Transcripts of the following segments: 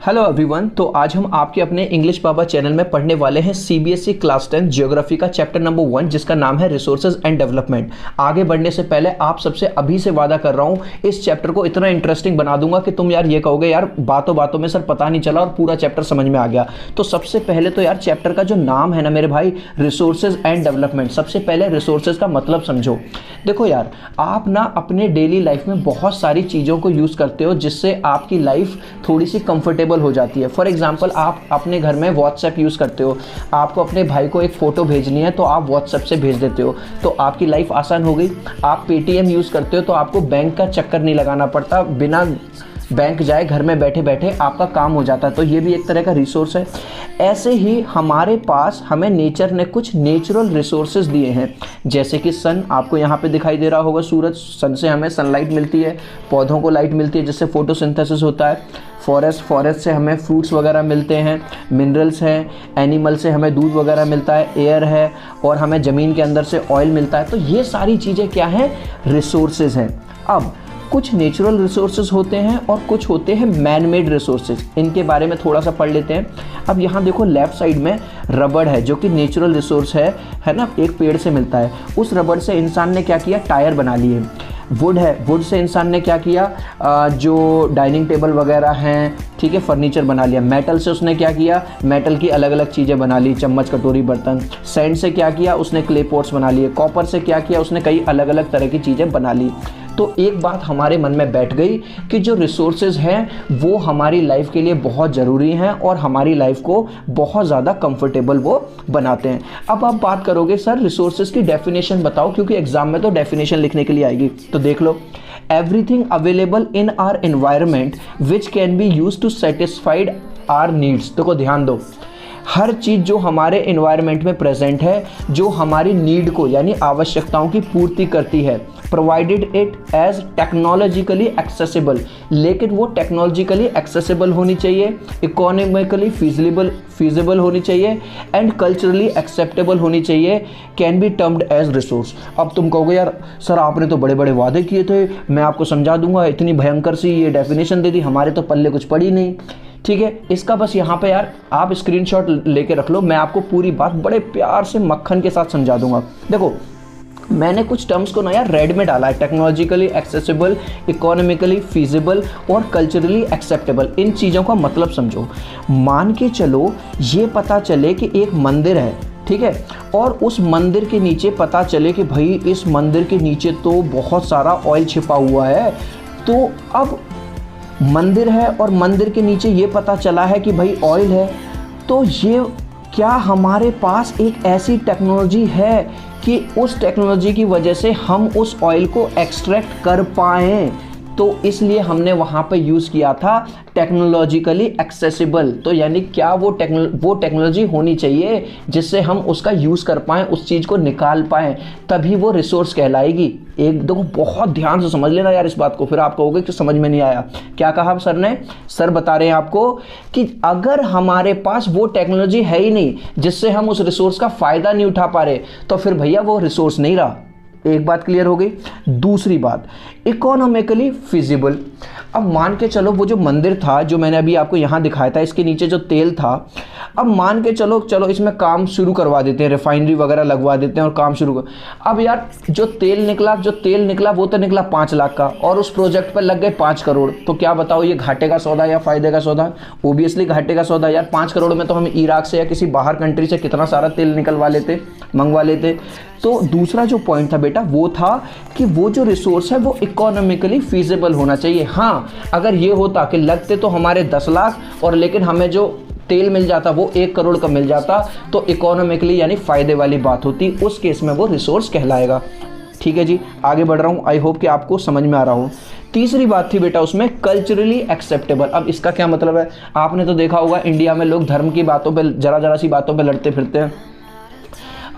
Hello everyone. तो आज हम आपके अपने इंग्लिश बाबा चैनल में पढ़ने वाले हैं सीबीएसई क्लास 10 ज्योग्राफी का चैप्टर नंबर 1 जिसका नाम है रिसोर्सेज एंड डेवलपमेंट। आगे बढ़ने से पहले आप सबसे अभी से वादा कर रहा हूं इस चैप्टर को इतना इंटरेस्टिंग बना दूंगा कि तुम यार ये कहोगे यार बातों बातों में सर पता नहीं चला और पूरा चैप्टर समझ में आ गया। तो सबसे पहले तो यार चैप्टर का जो नाम है ना मेरे भाई, रिसोर्सेज एंड डेवलपमेंट। सबसे पहले रिसोर्सेज का मतलब समझो। देखो यार, आप ना अपने डेली लाइफ में बहुत सारी चीज़ों को यूज़ करते हो जिससे आपकी लाइफ थोड़ी सी कंफर्टेबल हो जाती है। फॉर एग्जाम्पल, आप अपने घर में व्हाट्सएप यूज़ करते हो, आपको अपने भाई को एक फ़ोटो भेजनी है तो आप व्हाट्सएप से भेज देते हो, तो आपकी लाइफ आसान हो गई। आप पेटीएम यूज़ करते हो तो आपको बैंक का चक्कर नहीं लगाना पड़ता, बिना बैंक जाए घर में बैठे बैठे आपका काम हो जाता है। तो ये भी एक तरह का रिसोर्स है। ऐसे ही हमारे पास हमें नेचर ने कुछ नेचुरल रिसोर्सेज दिए हैं, जैसे कि सन, आपको यहाँ पे दिखाई दे रहा होगा सूरज, सन से हमें सनलाइट मिलती है, पौधों को लाइट मिलती है जिससे फोटोसिंथेसिस होता है। फॉरेस्ट से हमें फ्रूट्स वगैरह मिलते हैं, मिनरल्स हैं, एनिमल से हमें दूध वगैरह मिलता है, एयर है, और हमें ज़मीन के अंदर से ऑयल मिलता है। तो ये सारी चीज़ें क्या हैं? रिसोर्सेज हैं। अब कुछ नेचुरल रिसोर्सेज होते हैं और कुछ होते हैं मैन मेड रिसोर्सेज। इनके बारे में थोड़ा सा पढ़ लेते हैं। अब यहाँ देखो लेफ्ट साइड में रबड़ है जो कि नेचुरल रिसोर्स है ना, एक पेड़ से मिलता है। उस रबड़ से इंसान ने क्या किया? टायर बना लिए। वुड है, वुड से इंसान ने क्या किया? जो डाइनिंग टेबल वगैरह हैं, ठीक है, फर्नीचर बना लिया। मेटल से उसने क्या किया? मेटल की अलग अलग चीज़ें बना ली, चम्मच, कटोरी, बर्तन। सैंड से क्या किया? उसने क्ले पॉट्स बना लिए। कॉपर से क्या किया? उसने कई अलग अलग तरह की चीज़ें बना ली। तो एक बात हमारे मन में बैठ गई कि जो रिसोर्सेज हैं वो हमारी लाइफ के लिए बहुत ज़रूरी हैं और हमारी लाइफ को बहुत ज़्यादा कंफर्टेबल वो बनाते हैं। अब आप बात करोगे सर रिसोर्सेज की डेफिनेशन बताओ, क्योंकि एग्जाम में तो डेफिनेशन लिखने के लिए आएगी। तो देख लो, everything available in our environment which can be use to satisfied our needs. देखो ध्यान दो, हर चीज़ जो हमारे एनवायरनमेंट में प्रेजेंट है, जो हमारी नीड को यानी आवश्यकताओं की पूर्ति करती है, provided it as technologically accessible. लेकिन वो टेक्नोलॉजिकली एक्सेसिबल होनी चाहिए, इकोनॉमिकली फीजिबल होनी चाहिए, एंड कल्चरली एक्सेप्टेबल होनी चाहिए, can be termed as resource. अब तुम कहोगे यार सर आपने तो बड़े बड़े वादे किए थे, मैं आपको समझा दूंगा, इतनी भयंकर सी ये डेफिनेशन दे दी, हमारे तो पल्ले कुछ पड़ी नहीं। ठीक है, इसका बस यहाँ पे यार आप स्क्रीनशॉट लेके रख लो, मैं आपको पूरी बात बड़े प्यार से मक्खन के साथ समझा दूंगा। देखो, मैंने कुछ टर्म्स को ना यार रेड में डाला है, टेक्नोलॉजिकली एक्सेसिबल, इकोनॉमिकली फीजिबल और कल्चरली एक्सेप्टेबल। इन चीज़ों का मतलब समझो। मान के चलो ये पता चले कि एक मंदिर है, ठीक है, और उस मंदिर के नीचे पता चले कि भाई इस मंदिर के नीचे तो बहुत सारा ऑयल छिपा हुआ है। तो अब मंदिर है और मंदिर के नीचे ये पता चला है कि भाई ऑयल है, तो ये क्या हमारे पास एक ऐसी टेक्नोलॉजी है कि उस टेक्नोलॉजी की वजह से हम उस ऑयल को एक्सट्रैक्ट कर पाएँ? तो इसलिए हमने वहाँ पे यूज़ किया था टेक्नोलॉजिकली एक्सेसिबल। तो यानी क्या वो टेक्नोलॉजी होनी चाहिए जिससे हम उसका यूज़ कर पाएँ, उस चीज़ को निकाल पाएँ, तभी वो रिसोर्स कहलाएगी। एक देखो, बहुत ध्यान से समझ लेना यार इस बात को, फिर आप कहोगे कि समझ में नहीं आया। क्या कहा सर ने? सर बता रहे हैं आपको कि अगर हमारे पास वो टेक्नोलॉजी है ही नहीं जिससे हम उस रिसोर्स का फ़ायदा नहीं उठा पा रहे, तो फिर भैया वो रिसोर्स नहीं रहा। एक बात क्लियर हो गई। दूसरी बात, इकोनॉमिकली फिजिबल। अब मान के चलो वो जो मंदिर था जो मैंने अभी आपको यहाँ दिखाया था, इसके नीचे जो तेल था, अब मान के चलो इसमें काम शुरू करवा देते हैं, रिफाइनरी वगैरह लगवा देते हैं और काम शुरू कर। अब यार जो तेल निकला वो तो निकला 5 लाख का, और उस प्रोजेक्ट पर लग गए 5 करोड़। तो क्या बताओ, ये घाटे का सौदा या फायदे का सौदा? ओबियसली घाटे का सौदा यार। 5 करोड़ में तो हम इराक से या किसी बाहर कंट्री से कितना सारा तेल मंगवा लेते। तो दूसरा जो पॉइंट था बेटा वो था कि वो जो रिसोर्स है वो इकोनॉमिकली फीजिबल होना चाहिए। हाँ, अगर ये होता कि लगते तो हमारे 10 लाख और लेकिन हमें जो तेल मिल जाता वो 1 करोड़ का मिल जाता, तो इकोनॉमिकली यानी फ़ायदे वाली बात होती, उस केस में वो रिसोर्स कहलाएगा। ठीक है जी, आगे बढ़ रहा हूँ। आई होप कि आपको समझ में आ रहा हो। तीसरी बात थी बेटा उसमें कल्चरली एक्सेप्टेबल। अब इसका क्या मतलब है? आपने तो देखा होगा इंडिया में लोग धर्म की बातों पे, जरा सी बातों पे लड़ते फिरते हैं।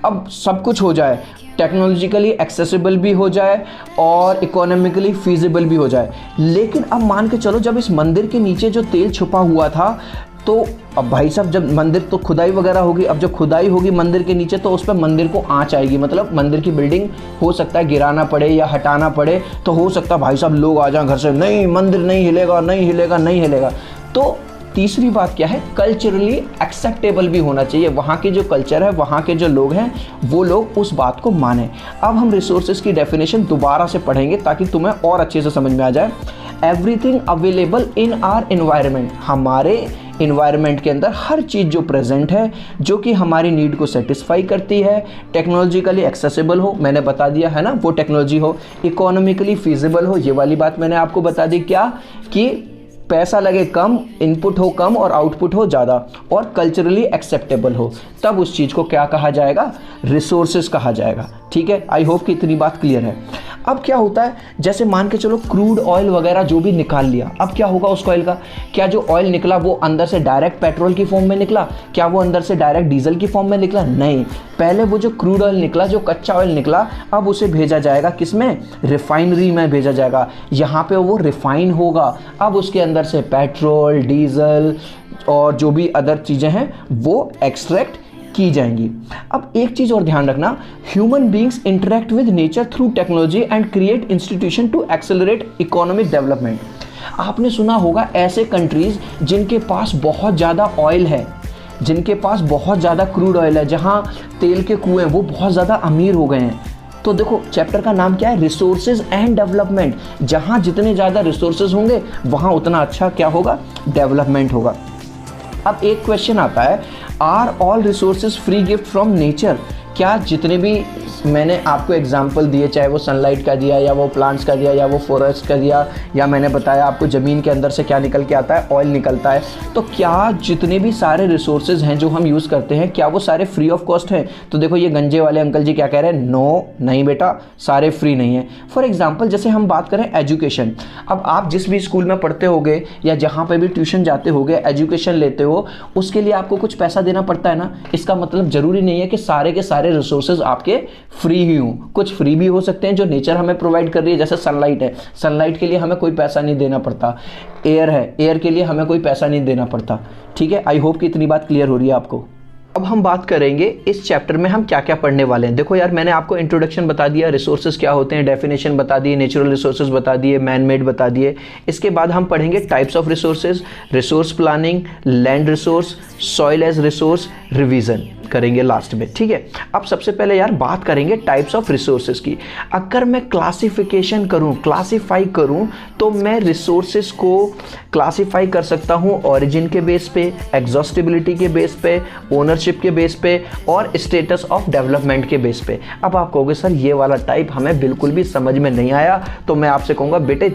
अब सब कुछ हो जाए, टेक्नोलॉजिकली एक्सेसिबल भी हो जाए और इकोनॉमिकली फीजिबल भी हो जाए, लेकिन अब मान के चलो जब इस मंदिर के नीचे जो तेल छुपा हुआ था, तो अब भाई साहब जब मंदिर तो खुदाई वगैरह होगी, अब जब खुदाई होगी मंदिर के नीचे तो उस पर मंदिर को आँच आएगी, मतलब मंदिर की बिल्डिंग हो सकता है गिराना पड़े या हटाना पड़े, तो हो सकता है भाई साहब लोग आ जाएं घर से, नहीं मंदिर नहीं हिलेगा, नहीं हिलेगा, नहीं हिलेगा। तो तीसरी बात क्या है, कल्चरली एक्सेप्टेबल भी होना चाहिए। वहाँ की जो कल्चर है, वहाँ के जो लोग हैं, वो लोग उस बात को माने। अब हम रिसोर्सेज की डेफिनेशन दोबारा से पढ़ेंगे ताकि तुम्हें और अच्छे से समझ में आ जाए। Everything available in our environment, हमारे इन्वायरमेंट के अंदर हर चीज़ जो प्रेजेंट है, जो कि हमारी नीड को सेटिस्फाई करती है, टेक्नोलॉजिकली एक्सेसिबल हो, मैंने बता दिया है ना वो टेक्नोलॉजी हो, इकोनॉमिकली फीजिबल हो, ये वाली बात मैंने आपको बता दी, क्या कि पैसा लगे कम, इनपुट हो कम और आउटपुट हो ज़्यादा, और कल्चरली एक्सेप्टेबल हो, तब उस चीज़ को क्या कहा जाएगा, रिसोर्सेज कहा जाएगा। ठीक है, आई होप कि इतनी बात क्लियर है। अब क्या होता है, जैसे मान के चलो क्रूड ऑयल वगैरह जो भी निकाल लिया, अब क्या होगा उस ऑयल का, क्या जो ऑयल निकला वो अंदर से डायरेक्ट पेट्रोल की फॉर्म में निकला, क्या वो अंदर से डायरेक्ट डीजल की फॉर्म में निकला, नहीं। पहले वो जो क्रूड ऑयल निकला, जो कच्चा ऑयल निकला, अब उसे भेजा जाएगा किस में, रिफाइनरी में भेजा जाएगा, यहाँ पे वो रिफाइन होगा। अब उसके अंदर से पेट्रोल, डीजल और जो भी अदर चीज़ें हैं वो एक्सट्रैक्ट की जाएंगी। अब एक चीज और ध्यान रखना, human beings interact with nature through technology and create institution to accelerate economic development. आपने सुना होगा ऐसे कंट्रीज जिनके पास बहुत ज़्यादा ऑयल है, जिनके पास बहुत ज़्यादा क्रूड ऑयल है, जहाँ तेल के कुएं, वो बहुत ज़्यादा अमीर हो गए हैं। तो देखो चैप्टर का नाम क्या है, रिसोर्सेज एंड डेवलपमेंट। जहाँ जितने ज़्यादा रिसोर्सेज होंगे वहाँ उतना अच्छा क्या होगा, डेवलपमेंट होगा। अब एक क्वेश्चन आता है, are all resources free gift from nature? क्या जितने भी मैंने आपको एग्जाम्पल दिए, चाहे वो सनलाइट का दिया या वो प्लांट्स का दिया या वो फॉरेस्ट का दिया, या मैंने बताया आपको ज़मीन के अंदर से क्या निकल के आता है, ऑयल निकलता है, तो क्या जितने भी सारे रिसोर्सेज हैं जो हम यूज़ करते हैं, क्या वो सारे फ्री ऑफ कॉस्ट हैं? तो देखो ये गंजे वाले अंकल जी क्या कह रहे हैं, नो, नहीं बेटा, सारे फ्री नहीं है। फॉर एग्जाम्पल जैसे हम बात करें एजुकेशन, अब आप जिस भी स्कूल में पढ़ते होगे या जहाँ पर भी ट्यूशन जाते होगे, एजुकेशन लेते हो, उसके लिए आपको कुछ पैसा देना पड़ता है ना। इसका मतलब ज़रूरी नहीं है कि सारे के सारे रिसोर्सेज आपके फ्री ही हूँ, कुछ फ्री भी हो सकते हैं जो नेचर हमें प्रोवाइड कर रही है। जैसे सनलाइट है, सनलाइट के लिए हमें कोई पैसा नहीं देना पड़ता। एयर है, एयर के लिए हमें कोई पैसा नहीं देना पड़ता। ठीक है, आई होप कि इतनी बात क्लियर हो रही है आपको। अब हम बात करेंगे इस चैप्टर में हम क्या क्या पढ़ने वाले हैं। देखो यार, मैंने आपको इंट्रोडक्शन बता दिया, रिसोर्सेज क्या होते हैं, डेफिनेशन बता दी, नेचुरल रिसोर्सेज बता दिए, मैन मेड बता दिए। इसके बाद हम पढ़ेंगे types of resources, resource planning, land resource, soil as resource, revision करेंगे लास्ट में। ठीक है, अब सबसे पहले यार बात करेंगे टाइप्स ऑफ रिसोर्सेज की। अगर मैं क्लासिफिकेशन करूं, क्लासिफाई करूं, तो मैं रिसोर्सेज को क्लासिफाई कर सकता हूं ओरिजिन के बेस पे, एग्जॉस्टिबिलिटी के बेस पे, ओनरशिप के बेस पे और स्टेटस ऑफ डेवलपमेंट के बेस पे। अब आप कहोगे सर ये वाला टाइप हमें बिल्कुल भी समझ में नहीं आया, तो मैं आपसे कहूँगा बेटे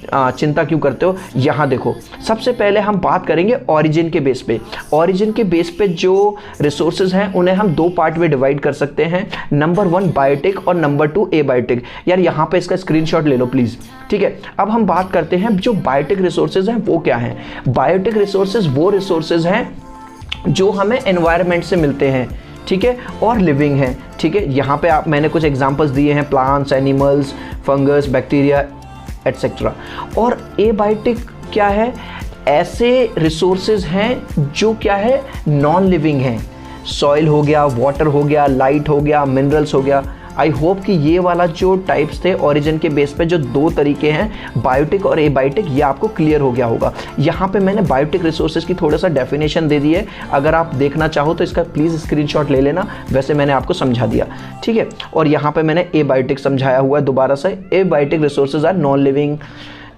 चिंता क्यों करते हो, यहाँ देखो। सबसे पहले हम बात करेंगे ओरिजिन के बेस पे। ओरिजिन के बेस पे जो रिसोर्सेज हैं उन्हें हम दो पार्ट में डिवाइड कर सकते हैं, नंबर 1 बायोटिक और नंबर 2 एबायोटिक। यार यहाँ पे इसका स्क्रीनशॉट ले लो प्लीज। ठीक है, अब हम बात करते हैं जो बायोटिक रिसोर्सेज हैं वो क्या हैं। बायोटिक रिसोर्सेज वो रिसोर्सेज हैं जो हमें एनवायरनमेंट से मिलते हैं, ठीक है, और लिविंग है। ठीक है, यहाँ पे आप मैंने कुछ एग्जांपल्स दिए हैं, plants, animals, fungus, bacteria etcetera. और एबायोटिक क्या है, ऐसे रिसोर्सेज हैं जो क्या है, नॉन लिविंग हैं। सॉइल हो गया, वाटर हो गया, लाइट हो गया, मिनरल्स हो गया। आई होप कि ये वाला जो टाइप्स थे ओरिजिन के बेस पे, जो दो तरीके हैं बायोटिक और एबायोटिक, ये आपको क्लियर हो गया होगा। यहाँ पे मैंने बायोटिक रिसोर्सेज की थोड़ा सा डेफिनेशन दे दी है, अगर आप देखना चाहो तो इसका प्लीज़ स्क्रीनशॉट ले लेना, वैसे मैंने आपको समझा दिया। ठीक है, और यहाँ पे मैंने एबायोटिक समझाया हुआ है दोबारा से। Abiotic resources are non living,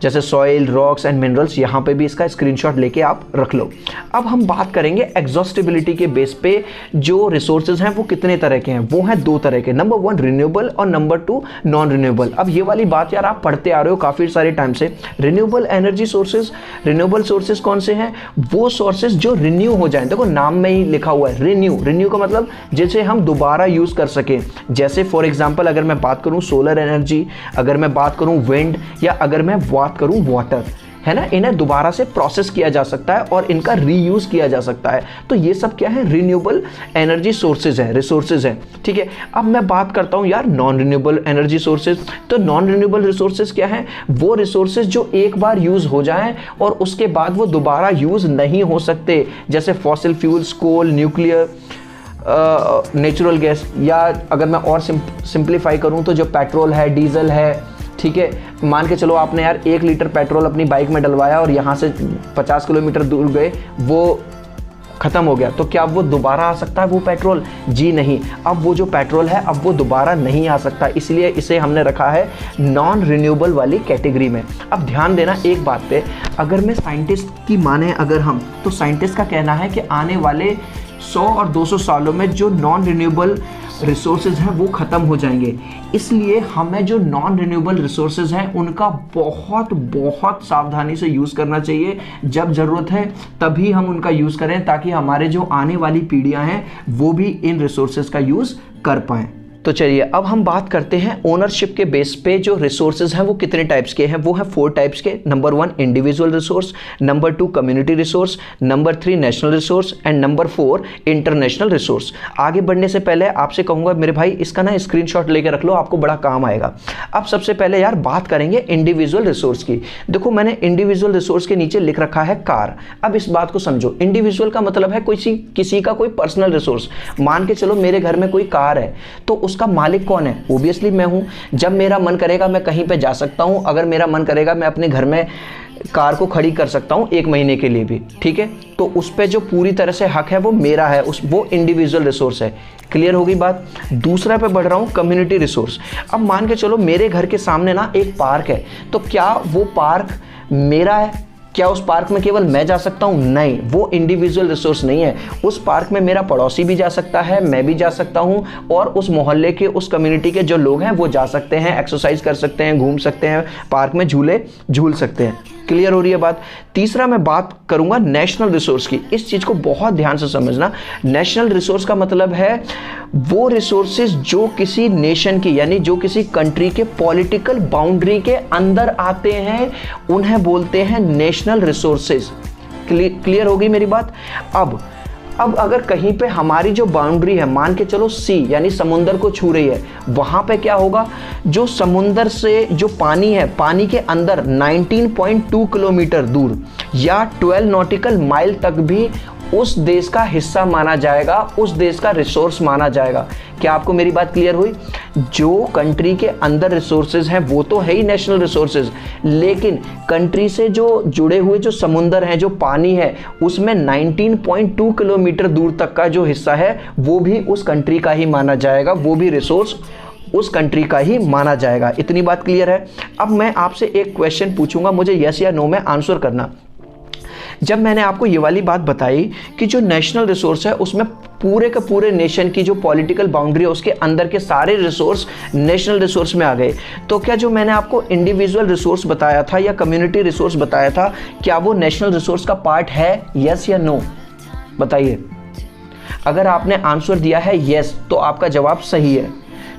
जैसे सॉइल, रॉक्स एंड मिनरल्स, यहाँ पे भी इसका स्क्रीनशॉट लेके आप रख लो। अब हम बात करेंगे एग्जॉस्टिबिलिटी के बेस पे जो रिसोर्सेज हैं वो कितने तरह के हैं। वो हैं दो तरह के, नंबर 1 रिन्यूएबल और नंबर 2 नॉन रिन्यूएबल। अब ये वाली बात यार आप पढ़ते आ रहे हो काफ़ी सारे टाइम से। Renewable energy sources, renewable sources कौन से हैं, वो सोर्सेज जो रिन्यू हो जाए। देखो नाम में ही लिखा हुआ है रिन्यू, रिन्यू का मतलब जिसे हम दोबारा यूज़ कर सकें। जैसे फॉर एग्जाम्पल अगर मैं बात करूँ सोलर एनर्जी, अगर मैं बात करूँ विंड, या अगर मैं बात करूं वाटर, है ना, इन्हें दोबारा से प्रोसेस किया जा सकता है और इनका रीयूज किया जा सकता है। तो ये सब क्या है, रिन्यूएबल एनर्जी सोर्सेज हैं, रिसोर्सेज हैं। ठीक है, अब मैं बात करता हूं यार नॉन रिन्यूएबल एनर्जी सोर्सेज। तो नॉन रिन्यूएबल रिसोर्सेज क्या है, वो रिसोर्सेज जो एक बार यूज हो जाएं और उसके बाद वो दोबारा यूज नहीं हो सकते, जैसे फॉसिल फ्यूल्स, कोल, न्यूक्लियर, नेचुरल गैस, या अगर मैं और सिंप्लीफाई करूं तो जो पेट्रोल है, डीजल है, ठीक है, मान के चलो आपने यार 1 लीटर पेट्रोल अपनी बाइक में डलवाया और यहाँ से 50 किलोमीटर दूर गए, वो ख़त्म हो गया, तो क्या वो दोबारा आ सकता है वो पेट्रोल? जी नहीं, अब वो जो पेट्रोल है अब वो दोबारा नहीं आ सकता, इसलिए इसे हमने रखा है नॉन रिन्यूएबल वाली कैटेगरी में। अब ध्यान देना एक बात पे, अगर मैं साइंटिस्ट की माने अगर हम, तो साइंटिस्ट का कहना है कि आने वाले 100 और 200 सालों में जो नॉन रिन्यूएबल रिसोर्सेज हैं वो ख़त्म हो जाएंगे, इसलिए हमें जो नॉन रिन्यूएबल रिसोर्सेज हैं उनका बहुत बहुत सावधानी से यूज़ करना चाहिए। जब ज़रूरत है तभी हम उनका यूज़ करें, ताकि हमारे जो आने वाली पीढ़ियां हैं वो भी इन रिसोर्सेज का यूज़ कर पाएँ। तो चलिए अब हम बात करते हैं ओनरशिप के बेस पे जो रिसोर्सेज हैं वो कितने टाइप्स के हैं। वो हैं 4 टाइप्स के। Number 1 individual resource, number 2 community resource, number 3 national resource and number 4 international resource. आगे बढ़ने से पहले आपसे कहूँगा मेरे भाई इसका ना स्क्रीनशॉट लेके रख लो, आपको बड़ा काम आएगा। अब सबसे पहले यार बात करेंगे इंडिविजुअल रिसोर्स की। देखो मैंने इंडिविजुअल रिसोर्स के नीचे लिख रखा है कार। अब इस बात को समझो, इंडिविजुअल का मतलब है किसी का कोई पर्सनल रिसोर्स। मान के चलो मेरे घर में कोई कार है, तो उसका मालिक कौन है? ओबियसली मैं हूं। जब मेरा मन करेगा मैं कहीं पे जा सकता हूं, अगर मेरा मन करेगा मैं अपने घर में कार को खड़ी कर सकता हूं 1 महीने के लिए भी, ठीक है, तो उस पे जो पूरी तरह से हक है वो मेरा है, वो इंडिविजुअल रिसोर्स है। क्लियर होगी बात। दूसरा पे बढ़ रहा हूं कम्युनिटी रिसोर्स। अब मान के चलो मेरे घर के सामने ना एक पार्क है, तो क्या वो पार्क मेरा है? क्या उस पार्क में केवल मैं जा सकता हूं? नहीं, वो इंडिविजुअल रिसोर्स नहीं है। उस पार्क में मेरा पड़ोसी भी जा सकता है, मैं भी जा सकता हूं, और उस मोहल्ले के, उस कम्युनिटी के जो लोग हैं वो जा सकते हैं, एक्सरसाइज कर सकते हैं, घूम सकते हैं, पार्क में झूले झूल सकते हैं। क्लियर हो रही है बात। तीसरा मैं बात करूंगा नेशनल रिसोर्स की। इस चीज को बहुत ध्यान से समझना। नेशनल रिसोर्स का मतलब है वो रिसोर्सेज जो किसी नेशन की, यानी जो किसी कंट्री के पॉलिटिकल बाउंड्री के अंदर आते हैं, उन्हें बोलते हैं नेशनल रिसोर्सेज। क्लियर होगी मेरी बात। अब अगर कहीं पे हमारी जो बाउंड्री है, मान के चलो सी यानी समुंदर को छू रही है, वहां पे क्या होगा, जो समुंदर से जो पानी है, पानी के अंदर 19.2 किलोमीटर दूर या 12 नॉटिकल माइल तक भी उस देश का हिस्सा माना जाएगा, उस देश का रिसोर्स माना जाएगा। क्या आपको मेरी बात क्लियर हुई? जो कंट्री के अंदर रिसोर्सेज हैं वो तो है ही नेशनल रिसोर्सेज, लेकिन कंट्री से जो जुड़े हुए जो समुंदर हैं, जो पानी है, उसमें 19.2 किलोमीटर दूर तक का जो हिस्सा है वो भी उस कंट्री का ही माना जाएगा, वो भी रिसोर्स उस कंट्री का ही माना जाएगा। इतनी बात क्लियर है। अब मैं आपसे एक क्वेश्चन पूछूंगा, मुझे यस या नो में आंसर करना। जब मैंने आपको ये वाली बात बताई कि जो नेशनल रिसोर्स है उसमें पूरे के पूरे नेशन की जो पॉलिटिकल बाउंड्री है उसके अंदर के सारे रिसोर्स नेशनल रिसोर्स में आ गए, तो क्या जो मैंने आपको इंडिविजुअल रिसोर्स बताया था या कम्युनिटी रिसोर्स बताया था, क्या वो नेशनल रिसोर्स का पार्ट है? यस या नो बताइए। अगर आपने आंसर दिया है यस, तो आपका जवाब सही है,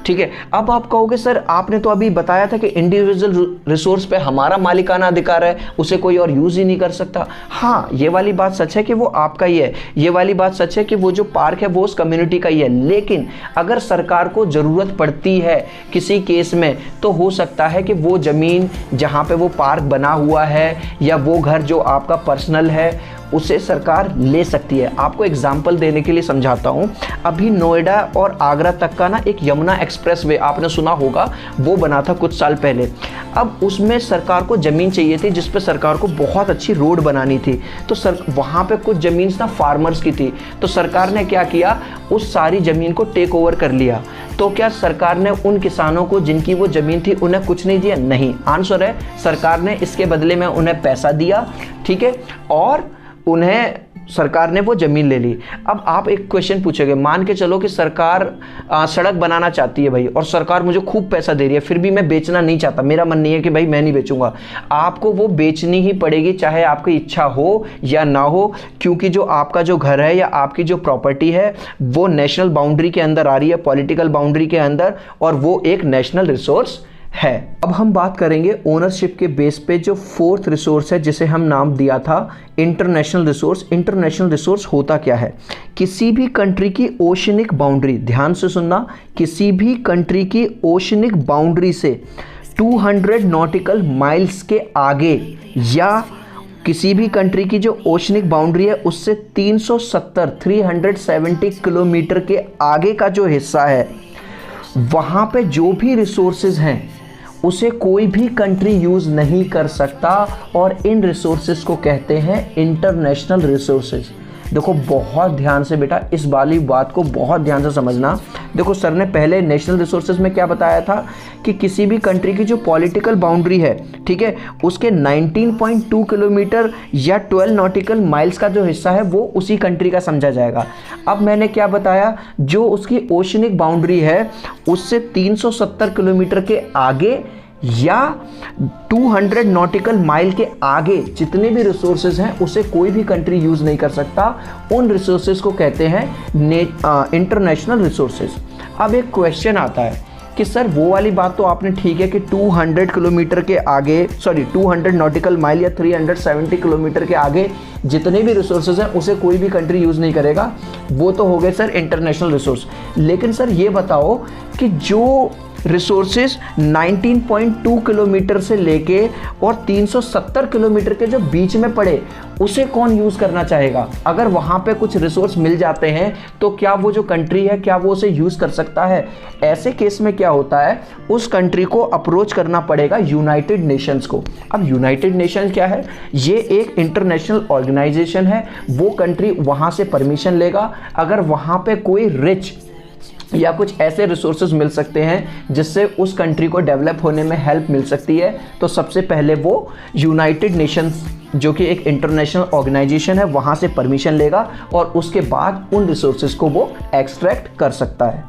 ठीक है। अब आप कहोगे सर आपने तो अभी बताया था कि इंडिविजुअल रिसोर्स पे हमारा मालिकाना अधिकार है, उसे कोई और यूज ही नहीं कर सकता। हाँ, ये वाली बात सच है कि वो आपका ही है, ये वाली बात सच है कि वो जो पार्क है वो उस कम्युनिटी का ही है, लेकिन अगर सरकार को ज़रूरत पड़ती है किसी केस में, तो हो सकता है कि वो ज़मीन जहाँ पे वो पार्क बना हुआ है या वो घर जो आपका पर्सनल है उसे सरकार ले सकती है। आपको एग्जाम्पल देने के लिए समझाता हूँ। अभी नोएडा और आगरा तक का ना एक यमुना एक्सप्रेसवे आपने सुना होगा, वो बना था कुछ साल पहले। अब उसमें सरकार को ज़मीन चाहिए थी जिस पे सरकार को बहुत अच्छी रोड बनानी थी, तो वहाँ पे कुछ ज़मीन ना फार्मर्स की थी, तो सरकार ने क्या किया, उस सारी ज़मीन को टेक ओवर कर लिया। तो क्या सरकार ने उन किसानों को जिनकी वो ज़मीन थी उन्हें कुछ नहीं दिया? नहीं। आंसर है सरकार ने इसके बदले में उन्हें पैसा दिया, ठीक है, और उन्हें सरकार ने वो ज़मीन ले ली। अब आप एक क्वेश्चन पूछोगे, मान के चलो कि सरकार सड़क बनाना चाहती है भाई, और सरकार मुझे खूब पैसा दे रही है, फिर भी मैं बेचना नहीं चाहता, मेरा मन नहीं है कि भाई मैं नहीं बेचूंगा। आपको वो बेचनी ही पड़ेगी, चाहे आपकी इच्छा हो या ना हो, क्योंकि जो आपका जो घर है या आपकी जो प्रॉपर्टी है वो नेशनल बाउंड्री के अंदर आ रही है, पॉलिटिकल बाउंड्री के अंदर, और वो एक नेशनल रिसोर्स है। अब हम बात करेंगे ओनरशिप के बेस पे जो 4th रिसोर्स है जिसे हम नाम दिया था इंटरनेशनल रिसोर्स। इंटरनेशनल रिसोर्स होता क्या है? किसी भी कंट्री की ओशनिक बाउंड्री, ध्यान से सुनना, किसी भी कंट्री की ओशनिक बाउंड्री से 200 नॉटिकल माइल्स के आगे, या किसी भी कंट्री की जो ओशनिक बाउंड्री है उससे 370 किलोमीटर के आगे का जो हिस्सा है, वहाँ पे जो भी रिसोर्सेज हैं उसे कोई भी कंट्री यूज़ नहीं कर सकता और इन रिसोर्सेज को कहते हैं इंटरनेशनल रिसोर्सेज। देखो बहुत ध्यान से बेटा इस वाली बात को बहुत ध्यान से समझना। देखो सर ने पहले नेशनल रिसोर्सेज में क्या बताया था कि किसी भी कंट्री की जो पॉलिटिकल बाउंड्री है, ठीक है, उसके 19.2 किलोमीटर या 12 नॉटिकल माइल्स का जो हिस्सा है वो उसी कंट्री का समझा जाएगा। अब मैंने क्या बताया, जो उसकी ओशनिक बाउंड्री है उससे 370 किलोमीटर के आगे या 200 नॉटिकल माइल के आगे जितने भी रिसोर्सेज हैं उसे कोई भी कंट्री यूज़ नहीं कर सकता। उन रिसोर्सेज को कहते हैं इंटरनेशनल रिसोर्सेज। अब एक क्वेश्चन आता है कि सर वो वाली बात तो आपने ठीक है कि 200 किलोमीटर के आगे 200 नॉटिकल माइल या 370 किलोमीटर के आगे जितने भी रिसोर्सेज हैं उसे कोई भी कंट्री यूज़ नहीं करेगा, वो तो हो गए सर इंटरनेशनल रिसोर्स। लेकिन सर ये बताओ कि जो रिसोर्सेज 19.2 किलोमीटर से लेके और 370 किलोमीटर के जो बीच में पड़े उसे कौन यूज़ करना चाहेगा? अगर वहाँ पे कुछ रिसोर्स मिल जाते हैं तो क्या वो जो कंट्री है क्या वो उसे यूज़ कर सकता है? ऐसे केस में क्या होता है, उस कंट्री को अप्रोच करना पड़ेगा यूनाइटेड नेशंस को। अब यूनाइटेड नेशंस क्या है? ये एक इंटरनेशनल ऑर्गेनाइजेशन है। वो कंट्री वहाँ से परमिशन लेगा अगर वहाँ पे कोई रिच या कुछ ऐसे रिसोर्सेज मिल सकते हैं जिससे उस कंट्री को डेवलप होने में हेल्प मिल सकती है, तो सबसे पहले वो यूनाइटेड नेशंस जो कि एक इंटरनेशनल ऑर्गेनाइजेशन है वहाँ से परमिशन लेगा और उसके बाद उन रिसोर्सेज को वो एक्सट्रैक्ट कर सकता है।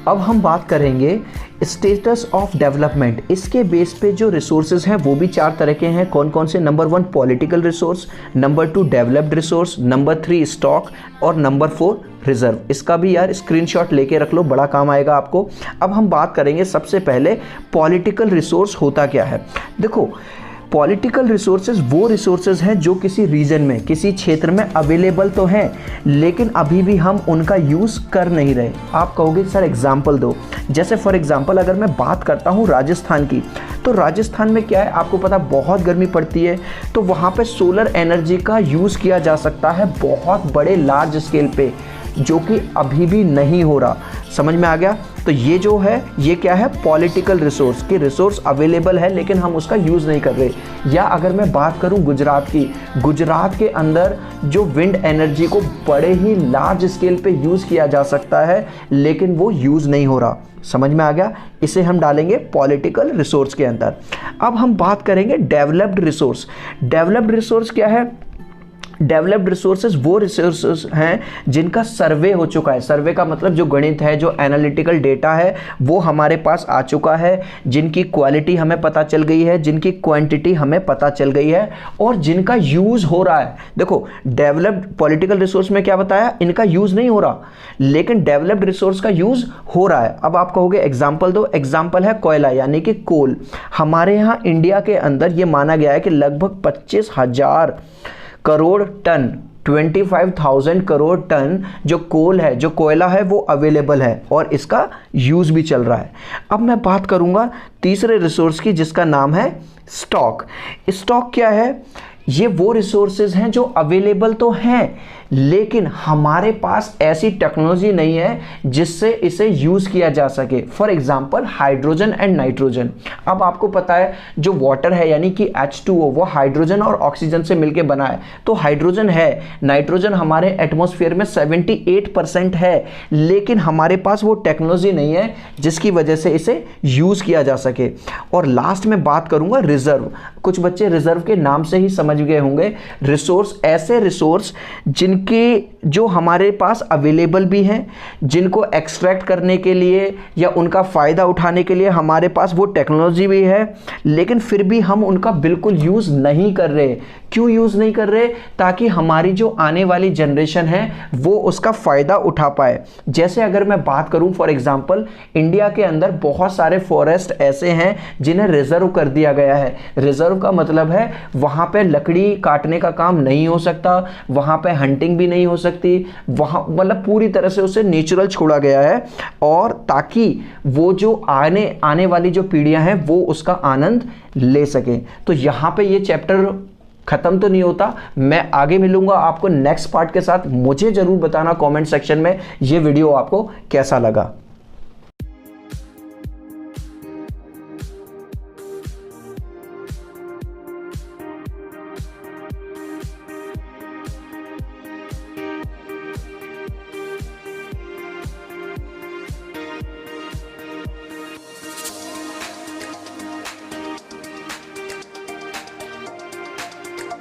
अब हम बात करेंगे स्टेटस ऑफ डेवलपमेंट। इसके बेस पे जो रिसोर्सेज हैं वो भी 4 तरह के हैं। कौन कौन से? Number 1 political resource, number 2 developed resource, number 3 stock और नंबर 4 रिजर्व। इसका भी यार स्क्रीनशॉट लेके रख लो, बड़ा काम आएगा आपको। अब हम बात करेंगे सबसे पहले पॉलिटिकल रिसोर्स होता क्या है। देखो पॉलिटिकल रिसोर्सेज वो रिसोर्सेज हैं जो किसी रीजन में, किसी क्षेत्र में अवेलेबल तो हैं लेकिन अभी भी हम उनका यूज़ कर नहीं रहे। आप कहोगे सर एग्जाम्पल दो। जैसे फॉर एग्जाम्पल अगर मैं बात करता हूँ राजस्थान की, तो राजस्थान में क्या है आपको पता, बहुत गर्मी पड़ती है, तो वहाँ पे सोलर एनर्जी का यूज़ किया जा सकता है बहुत बड़े लार्ज स्केल पे, जो कि अभी भी नहीं हो रहा। समझ में आ गया? तो ये जो है ये क्या है, पॉलिटिकल रिसोर्स की रिसोर्स अवेलेबल है लेकिन हम उसका यूज़ नहीं कर रहे। या अगर मैं बात करूं गुजरात की, गुजरात के अंदर जो विंड एनर्जी को बड़े ही लार्ज स्केल पे यूज़ किया जा सकता है लेकिन वो यूज़ नहीं हो रहा। समझ में आ गया? इसे हम डालेंगे पॉलिटिकल रिसोर्स के अंदर। अब हम बात करेंगे डेवलप्ड रिसोर्स। डेवलप्ड रिसोर्स क्या है? डेवलप्ड रिसोर्सेज वो रिसोर्सेज हैं जिनका सर्वे हो चुका है। सर्वे का मतलब जो गणित है, जो एनालिटिकल डेटा है वो हमारे पास आ चुका है, जिनकी क्वालिटी हमें पता चल गई है, जिनकी क्वांटिटी हमें पता चल गई है और जिनका यूज़ हो रहा है। देखो डेवलप्ड पॉलिटिकल रिसोर्स में क्या बताया, इनका यूज़ नहीं हो रहा लेकिन डेवलप्ड रिसोर्स का यूज़ हो रहा है। अब आप कहोगे एग्जाम्पल दो। एग्जाम्पल है कोयला यानी कि कोल। हमारे यहाँ इंडिया के अंदर ये माना गया है कि लगभग 25,000 करोड़ टन, 25,000 करोड़ टन जो कोल है, जो कोयला है वो अवेलेबल है और इसका यूज़ भी चल रहा है। अब मैं बात करूंगा तीसरे रिसोर्स की जिसका नाम है स्टॉक। स्टॉक क्या है? ये वो रिसोर्सेज हैं जो अवेलेबल तो हैं लेकिन हमारे पास ऐसी टेक्नोलॉजी नहीं है जिससे इसे यूज़ किया जा सके। For example hydrogen and nitrogen. अब आपको पता है जो वाटर है यानी कि H2O वो हाइड्रोजन और ऑक्सीजन से मिलकर बना है, तो हाइड्रोजन है, नाइट्रोजन हमारे एटमॉस्फेयर में 78% है लेकिन हमारे पास वो टेक्नोलॉजी नहीं है जिसकी वजह से इसे यूज़ किया जा सके। और लास्ट में बात करूँगा रिजर्व। कुछ बच्चे रिजर्व के नाम से ही समझ गए होंगे। रिसोर्स ऐसे रिसोर्स जिनके जो हमारे पास अवेलेबल भी हैं, जिनको एक्सट्रैक्ट करने के लिए या उनका फ़ायदा उठाने के लिए हमारे पास वो टेक्नोलॉजी भी है लेकिन फिर भी हम उनका बिल्कुल यूज़ नहीं कर रहे। क्यों यूज़ नहीं कर रहे? ताकि हमारी जो आने वाली जनरेशन है वो उसका फ़ायदा उठा पाए। जैसे अगर मैं बात करूं फॉर एग्जांपल, इंडिया के अंदर बहुत सारे फॉरेस्ट ऐसे हैं जिन्हें रिजर्व कर दिया गया है। रिजर्व का मतलब है वहाँ पे लकड़ी काटने का काम नहीं हो सकता, वहाँ पे हंटिंग भी नहीं हो सकती, वहाँ मतलब पूरी तरह से उसे नेचुरल छोड़ा गया है और ताकि वो जो आने वाली जो पीढ़ियाँ हैं वो उसका आनंद ले सकें। तो यहाँ पे ये चैप्टर खत्म तो नहीं होता, मैं आगे मिलूंगा आपको नेक्स्ट पार्ट के साथ। मुझे जरूर बताना कमेंट सेक्शन में ये वीडियो आपको कैसा लगा।